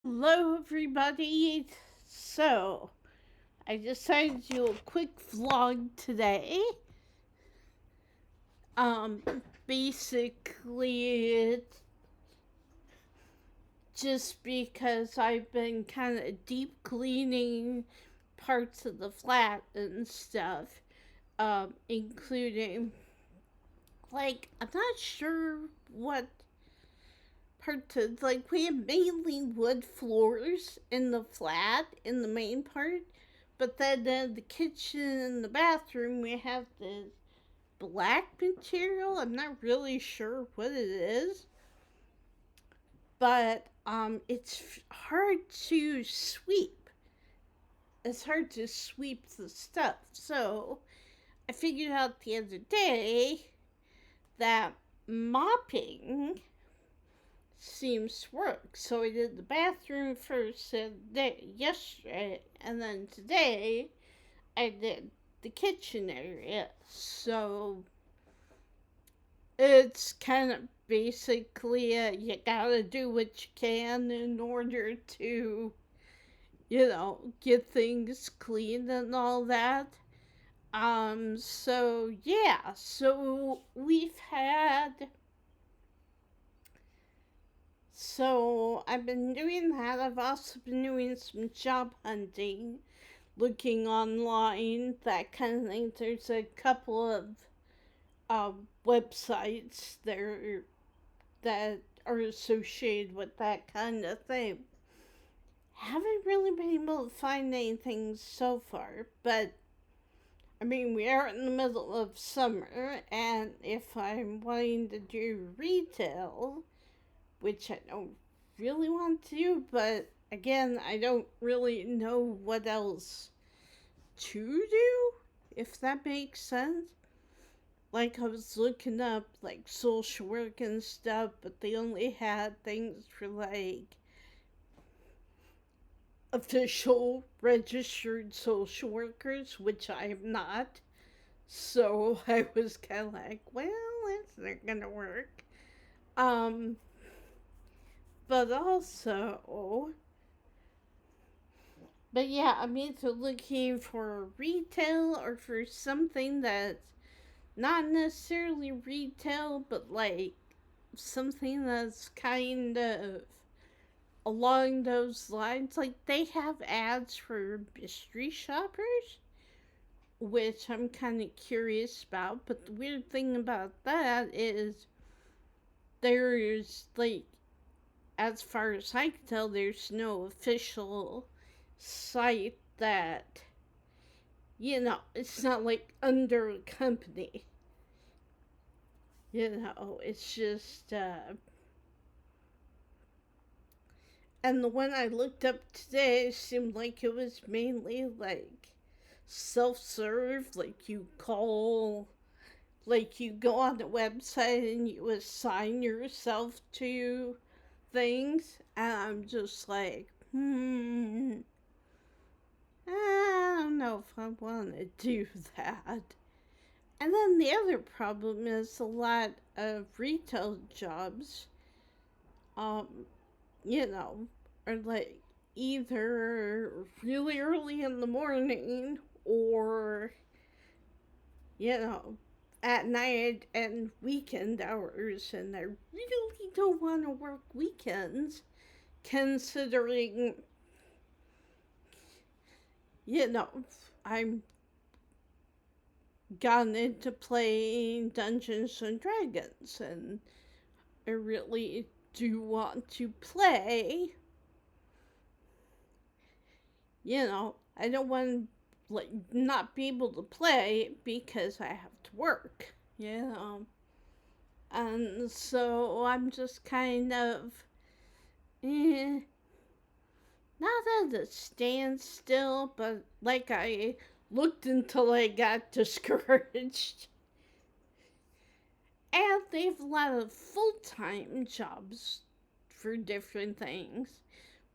Hello, everybody. So, I decided to do a quick vlog today. Um, Basically, it's just because I've been kind of deep cleaning parts of the flat and stuff, including, I'm not sure what parts of, we have mainly wood floors in the flat, in the main part. But then in the kitchen and the bathroom, we have this black material. I'm not really sure what it is, but it's hard to sweep. It's hard to sweep the stuff. So I figured out the other day that mopping seems to work. So I did the bathroom first yesterday, and then today I did the kitchen area. So it's kind of basically you gotta do what you can in order to, get things clean and all that. So yeah, so I've been doing that. I've also been doing some job hunting, looking online, that kind of thing. There's a couple of websites there that are associated with that kind of thing. Haven't really been able to find anything so far, but I mean, we are in the middle of summer, and if I'm wanting to do retail, which I don't really want to do, but again, I don't really know what else to do, if that makes sense. Like, I was looking up, social work and stuff, but they only had things for, official registered social workers, which I am not. So I was kind of like, well, that's not gonna work. Um, but also, but yeah, I'm either looking for retail or for something that's not necessarily retail, but something that's kind of along those lines. Like, they have ads for mystery shoppers, which I'm kind of curious about. But the weird thing about that is there's, as far as I can tell, there's no official site that, it's not like under a company. It's just, and the one I looked up today seemed like it was mainly self serve, you go on the website and you assign yourself to things. And I'm just like, I don't know if I want to do that. And then the other problem is a lot of retail jobs, um, you know, are either really early in the morning or, you know, at night and weekend hours. And I really don't want to work weekends, considering, you know, I'm gotten into playing Dungeons and Dragons, and I really do want to play. I don't want to not be able to play because I have to work. And so I'm just kind of not at a standstill, but I looked until I got discouraged. And they have a lot of full time jobs for different things,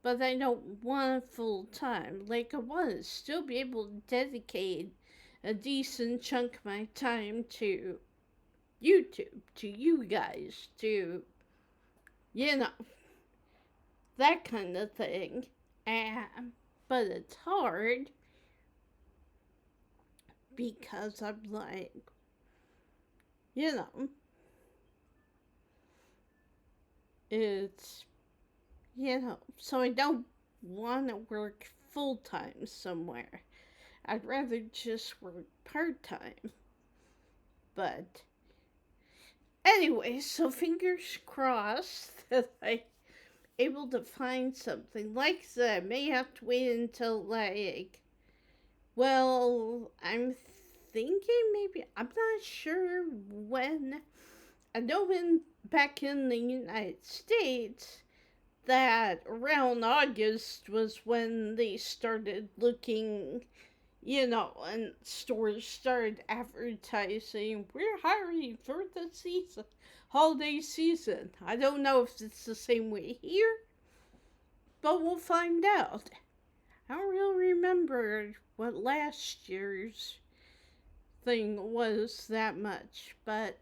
but I don't want full time. I want to still be able to dedicate a decent chunk of my time to YouTube, to you guys, to, you know, that kind of thing. But it's hard because I'm like, you know, it's, so I don't want to work full time somewhere. I'd rather just work part time. But anyway, so fingers crossed that I'm able to find something. Like I said, I may have to wait until I'm thinking maybe, I'm not sure when. I know back in the United States that around August was when they started looking, and stores started advertising, we're hiring for the holiday season. I don't know if it's the same way here, but we'll find out. I don't really remember what last year's thing was that much, but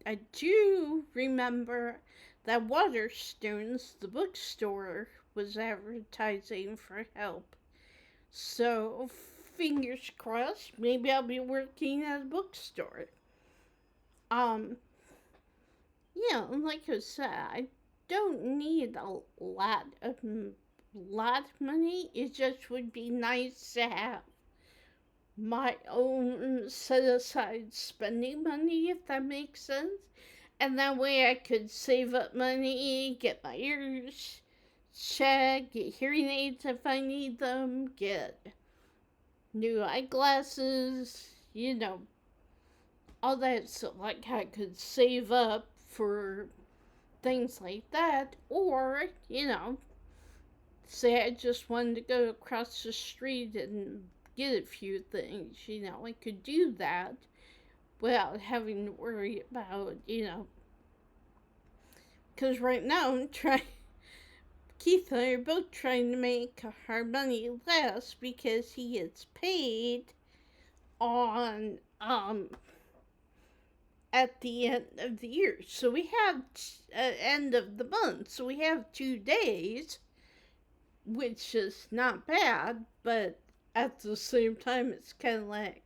I do remember that Waterstones, the bookstore, was advertising for help. So, fingers crossed, maybe I'll be working at a bookstore. Um, like I said, I don't need a lot of money. It just would be nice to have my own set aside spending money, if that makes sense. And that way I could save up money, get my ears checked, get hearing aids if I need them, get new eyeglasses, all that. So, like, I could save up for things like that. Or, say I just wanted to go across the street and get a few things, I could do that without having to worry about, because right now I'm trying. Keith and I are both trying to make our money less because he gets paid on at the end of the year. So we have end of the month. So we have 2 days, which is not bad, but at the same time, it's kind of like,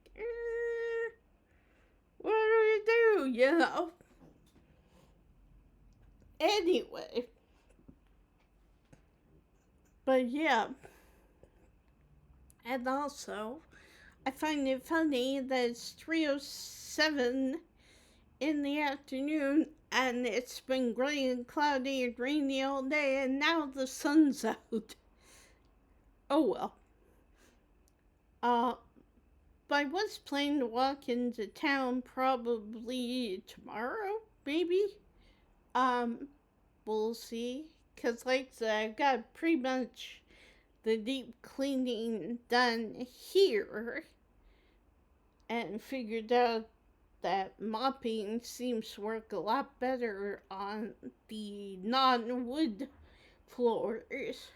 what do we do? Anyway, but yeah, and also, I find it funny that it's 3:07 in the afternoon and it's been gray and cloudy and rainy all day, and now the sun's out. Oh well. But I was planning to walk into town probably tomorrow, maybe. Um, we'll see. Because, like I said, I've got pretty much the deep cleaning done here and figured out that mopping seems to work a lot better on the non-wood floors.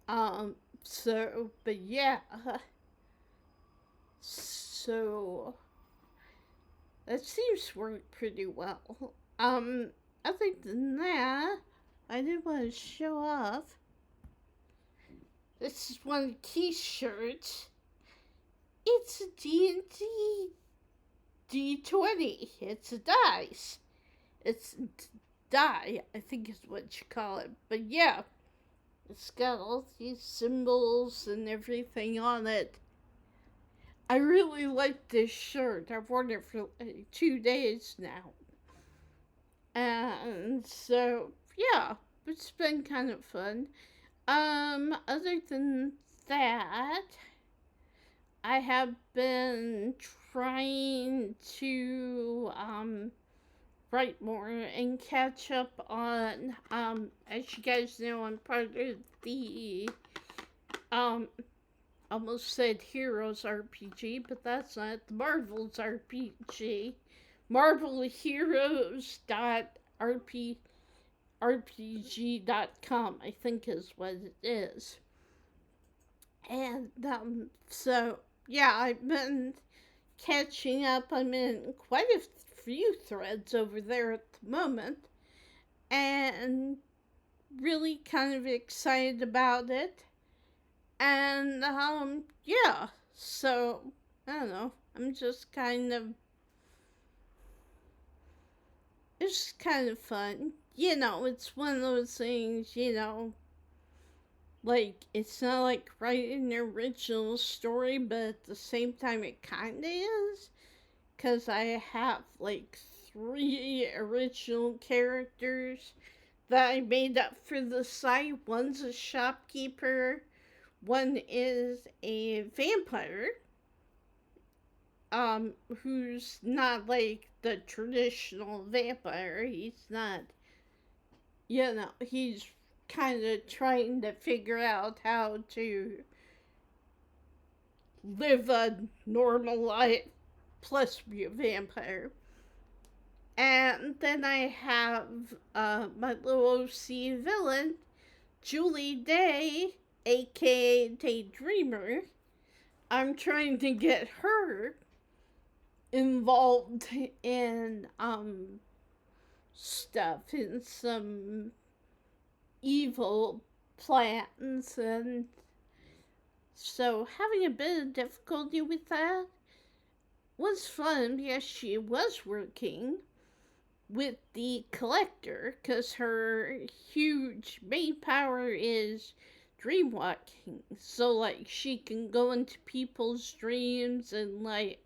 But yeah. So, that seems to work pretty well. Other than that, I did want to show off. This is one t-shirt. It's a D&D D20. It's a dice. It's die, I think is what you call it. But yeah, it's got all these symbols and everything on it. I really like this shirt. I've worn it for 2 days now. And so, yeah, it's been kind of fun. Other than that, I have been trying to, write more and catch up on, as you guys know, I'm part of the, almost said Heroes RPG, but that's not the Marvel's RPG. marvelheroes.rpg.com, I think is what it is. And so yeah, I've been catching up. I'm in quite a few threads over there at the moment, and really kind of excited about it. And yeah, so I don't know. I'm just kind of it's kind of fun. It's one of those things, like it's not like writing an original story, but at the same time it kind of is, cuz I have like 3 original characters that I made up for the site. One's a shopkeeper, one is a vampire, who's not like the traditional vampire. He's not, he's kind of trying to figure out how to live a normal life plus be a vampire. And then I have my little OC villain, Julie Day, aka Daydreamer. I'm trying to get her involved in stuff, in some evil plans, and so having a bit of difficulty with that was fun because she was working with the collector, because her huge main power is dream walking. So like she can go into people's dreams and like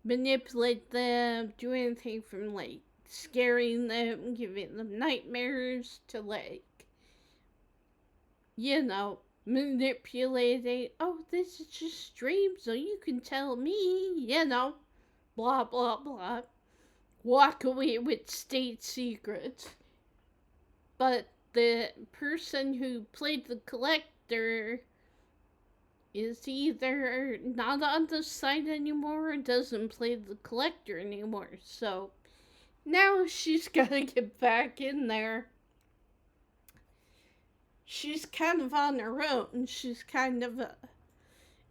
manipulate them, do anything from like scaring them, giving them nightmares, to like, manipulating. Oh, this is just dream, so you can tell me, blah blah blah. Walk away with state secrets. But the person who played the collector is either not on the site anymore or doesn't play the collector anymore. So now she's gotta get back in there. She's kind of on her own. She's kind of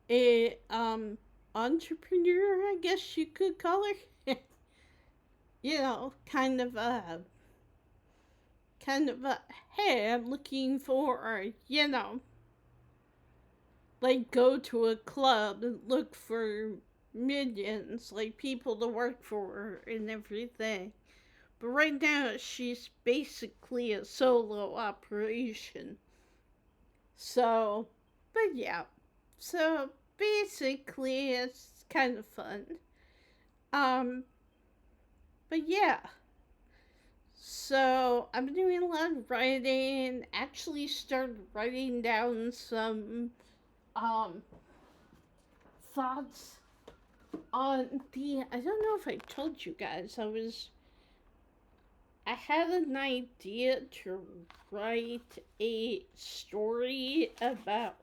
a entrepreneur, I guess you could call her. Kind of a hey, I'm looking for, like go to a club and look for minions, like people to work for her and everything. But right now, she's basically a solo operation. So, but yeah. So basically, it's kind of fun. Um, but yeah. So I'm doing a lot of writing. Actually, started writing down some um thoughts on the. I don't know if I told you guys. I had an idea to write a story about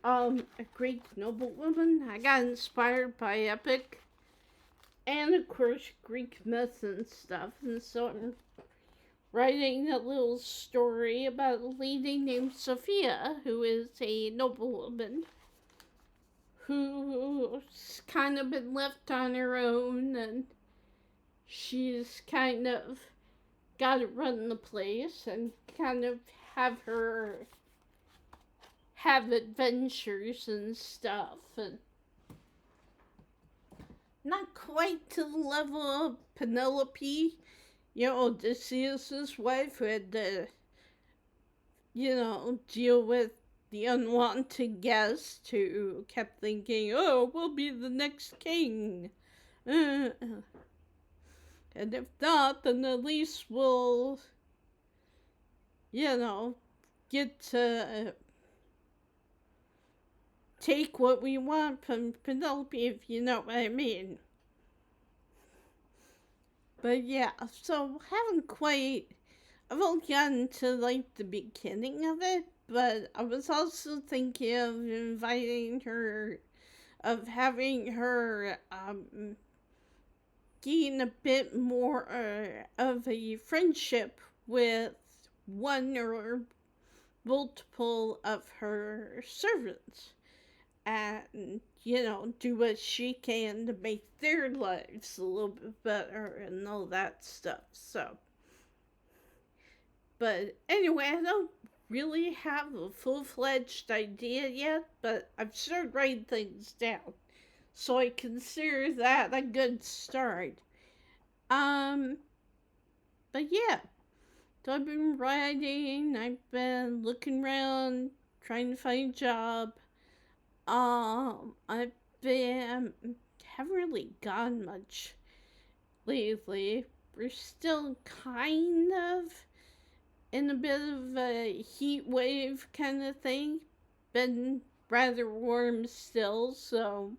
a Greek noblewoman. I got inspired by Epic and of course Greek myths and stuff, and so I'm writing a little story about a lady named Sophia, who is a noblewoman who's kind of been left on her own, and she's kind of got to run the place and kind of have her have adventures and stuff, and not quite to the level of Penelope, Odysseus's wife, who had to, deal with the unwanted guest who kept thinking, oh, we'll be the next king. And if not, then at least we'll, get to take what we want from Penelope, if you know what I mean. But yeah, so I've only gotten to like the beginning of it, but I was also thinking of having her gain a bit more of a friendship with one or multiple of her servants, and do what she can to make their lives a little bit better and all that stuff. So But anyway, I don't really have a full fledged idea yet, but I've started writing things down. So I consider that a good start. Um, but yeah, so I've been writing, I've been looking around, trying to find a job. I've been, haven't really gone much lately. We're still kind of in a bit of a heat wave kind of thing. Been rather warm still, so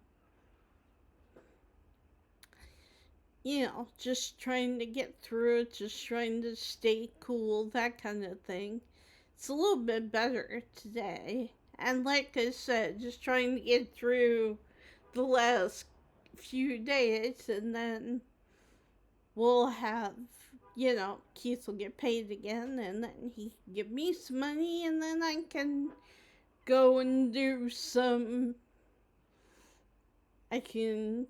just trying to get through it, just trying to stay cool, that kind of thing. It's a little bit better today. And like I said, just trying to get through the last few days, and then we'll have, Keith will get paid again, and then he can give me some money, and then I can go and do some. I can,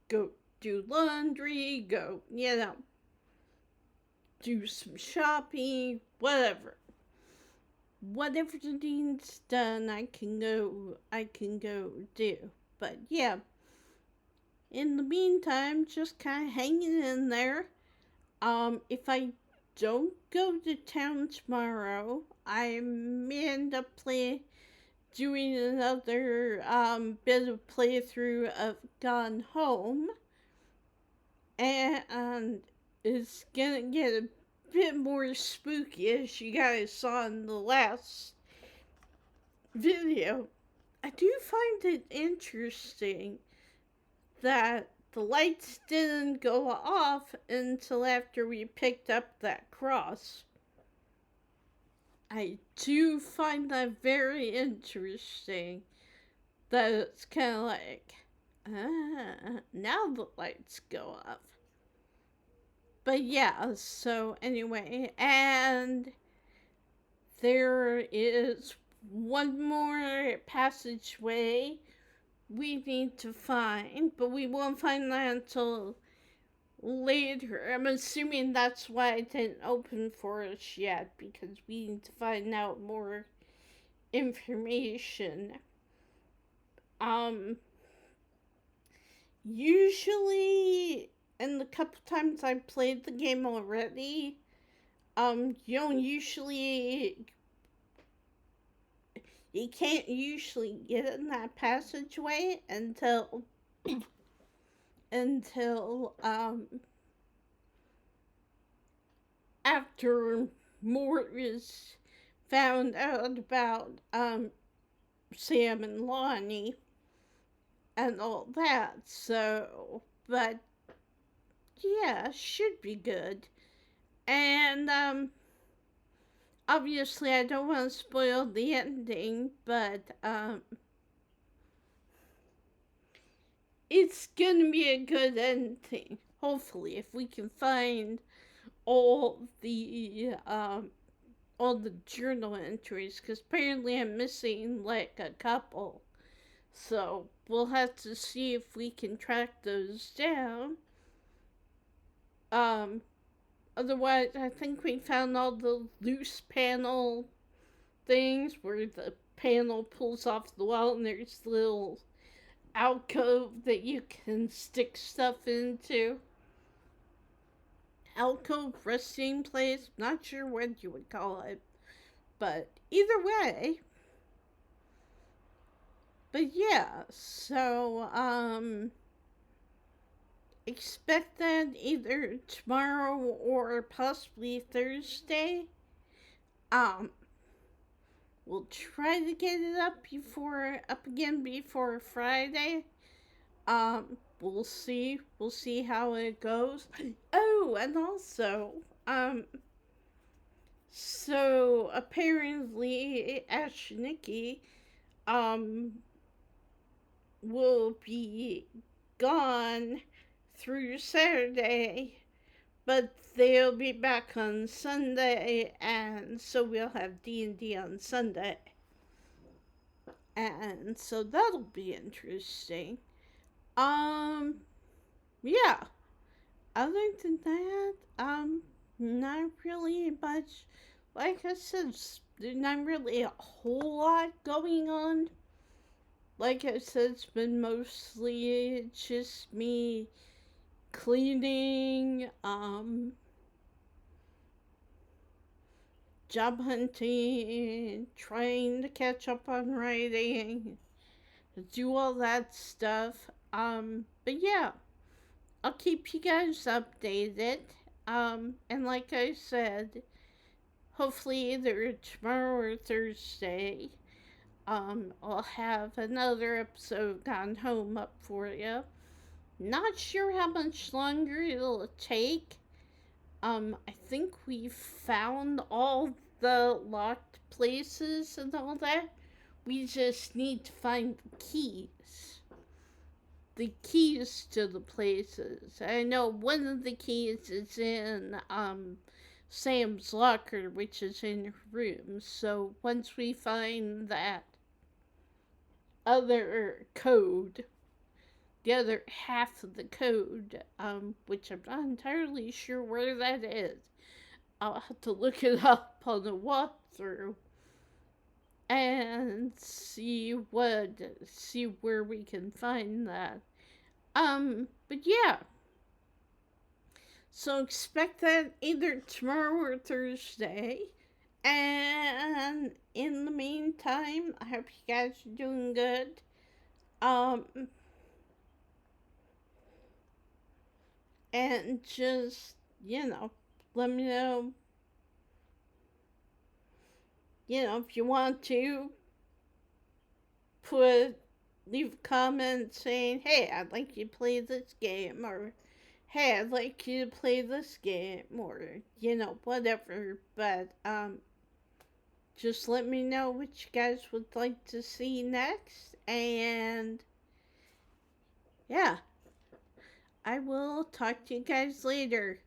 go do laundry, go, do some shopping, whatever. Whatever needs done, I can go do. But yeah, in the meantime, just kind of hanging in there. If I don't go to town tomorrow, I may end up doing another bit of playthrough of Gone Home, and it's gonna get a bit more spooky, as you guys saw in the last video. I do find it interesting that the lights didn't go off until after we picked up that cross. I do find that very interesting. That it's kind of like, now the lights go off. But yeah, so anyway, and there is one more passageway we need to find, but we won't find that until later. I'm assuming that's why it didn't open for us yet, because we need to find out more information. Usually, in the couple times I've played the game already, you don't usually, you can't usually get in that passageway until after more is found out about Sam and Lonnie and all that. So, but yeah, should be good. And obviously I don't want to spoil the ending, but it's gonna be a good ending. Hopefully, if we can find all the journal entries, because apparently I'm missing like a couple. So we'll have to see if we can track those down. Otherwise, I think we found all the loose panel things where the panel pulls off the wall and there's a little alcove that you can stick stuff into. Alcove, resting place, not sure what you would call it. But either way. But yeah, so, expect that either tomorrow or possibly Thursday. We'll try to get it up again before Friday. We'll see. We'll see how it goes. Oh, and also, so apparently Ashniki, will be gone through Saturday, but they'll be back on Sunday, and so we'll have D&D on Sunday. And so that'll be interesting. Yeah. Other than that, Not really much. Like I said, there's not really a whole lot going on. Like I said, it's been mostly just me cleaning, job hunting, trying to catch up on writing, do all that stuff. But yeah, I'll keep you guys updated. And like I said, hopefully either tomorrow or Thursday, I'll have another episode on home up for you. Not sure how much longer it'll take. I think we found all the locked places and all that. We just need to find the keys. The keys to the places. I know one of the keys is in Sam's locker, which is in her room. So once we find that other code, the other half of the code, which I'm not entirely sure where that is, I'll have to look it up on the walkthrough and see where we can find that. But yeah. So expect that either tomorrow or Thursday. And in the meantime, I hope you guys are doing good. Um, and just, let me know, if you want to leave a comment saying, hey, I'd like you to play this game, or hey, I'd like you to play this game, or, whatever. But, just let me know what you guys would like to see next. And, yeah, I will talk to you guys later.